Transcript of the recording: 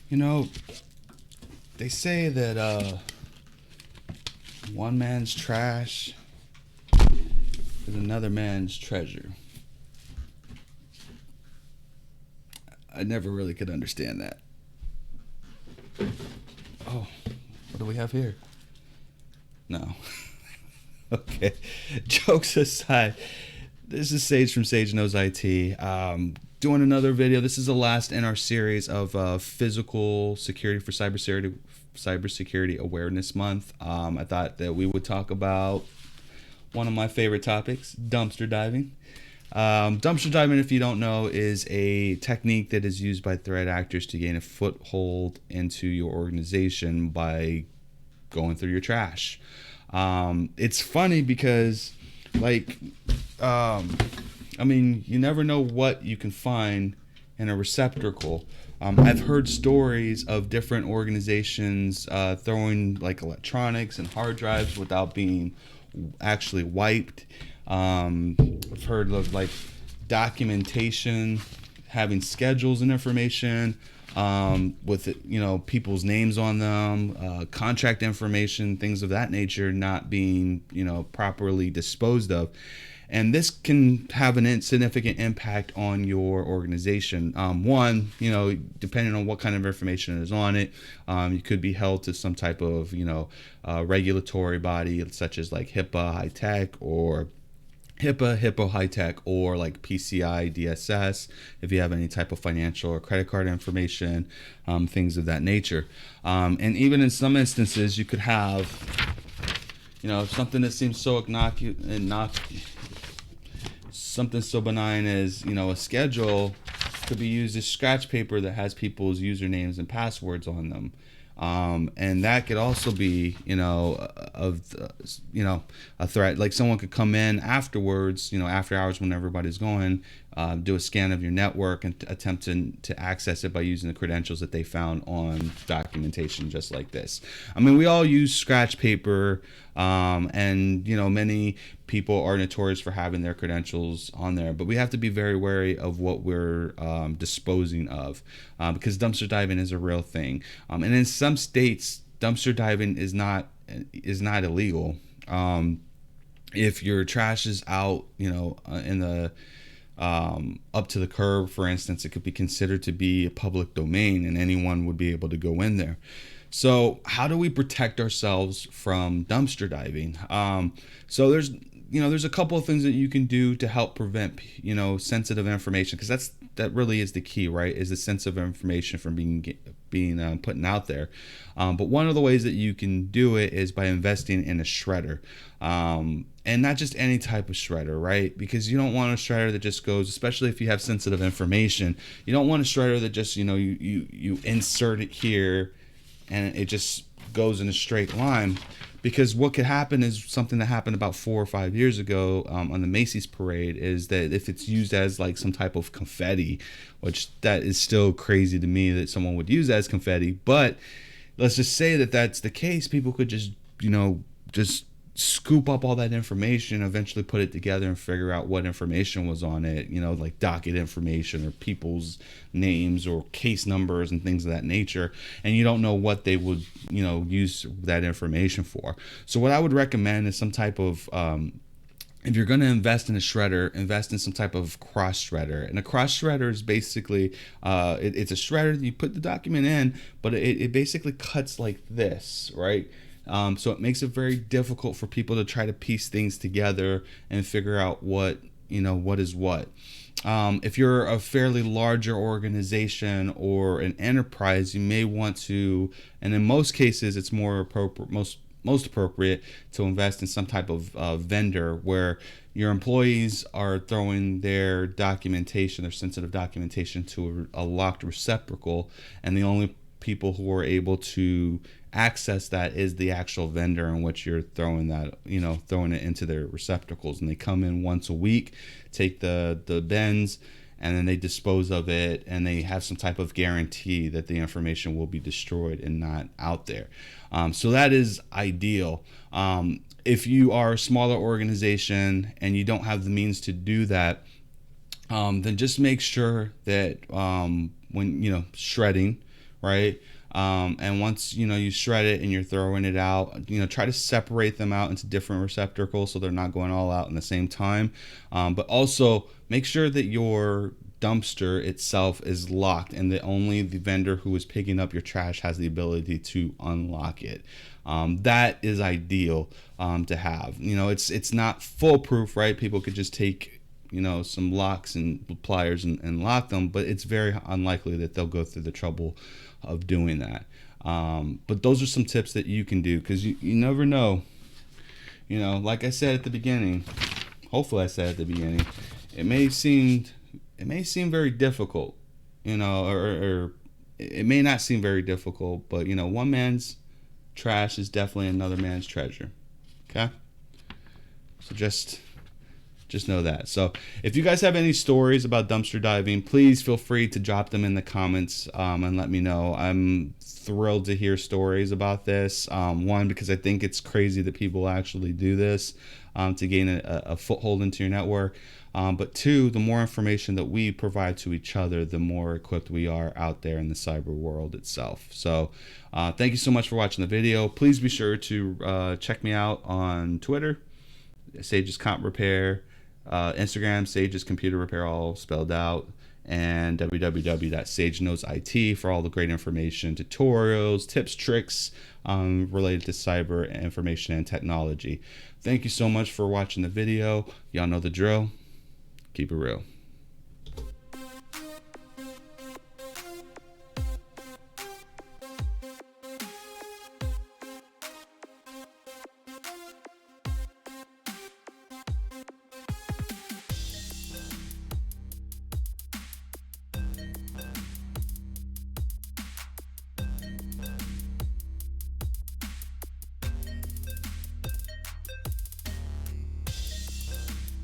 You know, they say that one man's trash is another man's treasure. I never really could understand that. Oh, what do we have here? No. Okay. Jokes aside, this is Sage from Sage Knows IT. Doing another video. This is the last in our series of physical security for cybersecurity awareness month. I thought that we would talk about one of my favorite topics, dumpster diving. Dumpster diving, if you don't know, is a technique that is used by threat actors to gain a foothold into your organization by going through your trash. It's funny because, like, you never know what you can find in a receptacle. I've heard stories of different organizations throwing like electronics and hard drives without being actually wiped. I've heard of like documentation having schedules and information with people's names on them, contract information, things of that nature not being properly disposed of. And this can have an insignificant impact on your organization. One, depending on what kind of information is on it, you could be held to some type of, regulatory body, such as like HIPAA High Tech or HIPAA High Tech, or like PCI DSS, if you have any type of financial or credit card information, things of that nature. And even in some instances, you could have, something that seems so something so benign as, a schedule could be used as scratch paper that has people's usernames and passwords on them. And that could also be, a threat. Like someone could come in afterwards, after hours when everybody's going, do a scan of your network and attempt to access it by using the credentials that they found on documentation just like this. I mean, we all use scratch paper, and many people are notorious for having their credentials on there, but we have to be very wary of what we're disposing of, because dumpster diving is a real thing, and in some states dumpster diving is not illegal. If your trash is out in the up to the curb, for instance, it could be considered to be a public domain and anyone would be able to go in there. So how do we protect ourselves from dumpster diving? So there's a couple of things that you can do to help prevent sensitive information, because that really is the key, right? Is the sensitive information from being put out there. But one of the ways that you can do it is by investing in a shredder, and not just any type of shredder, right? Because you don't want a shredder that just goes, especially if you have sensitive information, you don't want a shredder that just you insert it here and it just goes in a straight line. Because what could happen is something that happened about 4 or 5 years ago on the Macy's parade, is that if it's used as like some type of confetti, which that is still crazy to me that someone would use that as confetti, but let's just say that that's the case, people could just scoop up all that information, eventually put it together and figure out what information was on it, like docket information or people's names or case numbers and things of that nature. And you don't know what they would, use that information for. So what I would recommend is some type of, if you're going to invest in a shredder, invest in some type of cross shredder. And a cross shredder is basically, it's a shredder that you put the document in, but it basically cuts like this, right? So it makes it very difficult for people to try to piece things together and figure out what is what. If you're a fairly larger organization or an enterprise, you may want to, and in most cases, it's more appropriate, most appropriate to invest in some type of vendor where your employees are throwing their documentation, their sensitive documentation, to a locked receptacle, and the only people who are able to access that is the actual vendor in which you're throwing it into their receptacles. And they come in once a week, take the bins, and then they dispose of it, and they have some type of guarantee that the information will be destroyed and not out there. So that is ideal. If you are a smaller organization and you don't have the means to do that, then just make sure that when shredding, right? And once you shred it and you're throwing it out, try to separate them out into different receptacles so they're not going all out in the same time. But also make sure that your dumpster itself is locked and that only the vendor who is picking up your trash has the ability to unlock it. That is ideal to have. It's not foolproof, right? People could just take some locks and pliers and lock them, but it's very unlikely that they'll go through the trouble of doing that. But those are some tips that you can do, because you never know. Like I said at the beginning, hopefully I said at the beginning, it may seem very difficult, or it may not seem very difficult, but one man's trash is definitely another man's treasure. Okay? So just know that. So if you guys have any stories about dumpster diving, please feel free to drop them in the comments and let me know. I'm thrilled to hear stories about this. One, because I think it's crazy that people actually do this to gain a foothold into your network. But two, the more information that we provide to each other, the more equipped we are out there in the cyber world itself. So thank you so much for watching the video. Please be sure to check me out on Twitter, Sage's Comp Repair, Instagram, Sage's Computer Repair, all spelled out, and www.sageknowsit for all the great information, tutorials, tips, tricks related to cyber information and technology. Thank you so much for watching the video. Y'all know the drill. Keep it real.